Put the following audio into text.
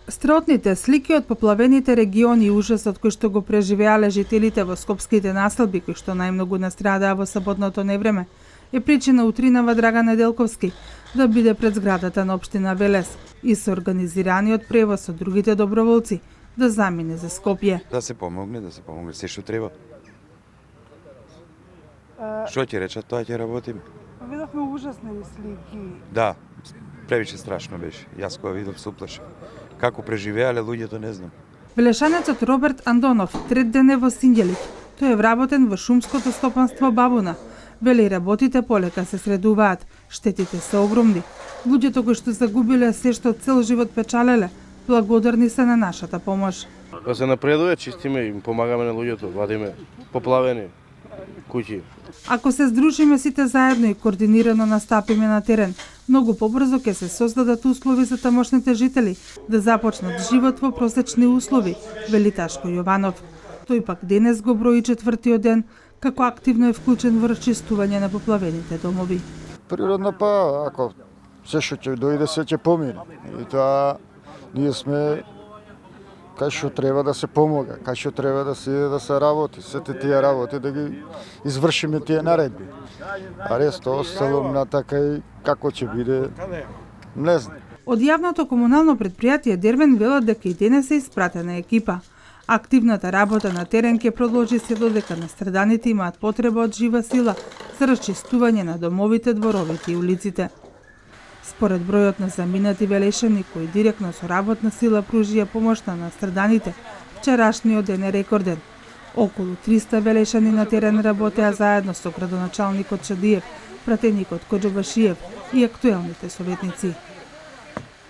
Страотните слики од поплавените региони и ужасот кој што го преживеале жителите во скопските населби кои што најмногу настрадаа во саботното невреме е причина утринава Драган Неделковски да биде пред зградата на општина Велес и со организираниот превоз од другите доброволци да замине за Скопје. Да се помогне се што треба. Што ќе речат, тоа ќе работиме. Видовме ужасни слики. Да, превише страшно беше. Јас кога видов се уплашив. Како преживеале луѓето не знам. Велешанецот Роберт Андонов трет ден е во Синѓелик. Тој е вработен во шумското стопанство Бабуна. Вели работите полека се средуваат, штетите се огромни. Луѓето кои што загубиле се што цел живот печалеле, благодарни се на нашата помош. Да се напредува, чистиме и помагаме на луѓето, вадиме поплавени куќи. Ако се здружиме сите заедно и координирано настапиме на терен, многу побрзо ќе се создадат услови за тамошните жители да започнат живот во просечни услови, вели Ташко Јованов. Тој пак денес го брои четвртиот ден како активно е вклучен во расчистување на поплавените домови. Природно па, ако се што ќе дојде, се ќе помине. И тоа ние сме кај што треба да се помога, кај што треба да се работи, сите тие работи да ги извршиме тие наредби. А ресто остало на така и како ќе биде, не знам. Од јавното комунално претпријатие Дервен велат дека и денес е испратена екипа. Активната работа на терен ќе продолжи се додека настраданите имаат потреба од жива сила за расчистување на домовите, дворовите и улиците. Според бројот на заминати велешани кои директно со работна сила пружија помош на настраданите, вчерашниот ден е рекорден. Околу 300 велешани на терен работеа заедно со градоначалникот Шадиев, пратеникот Коџобашиев и актуелните советници.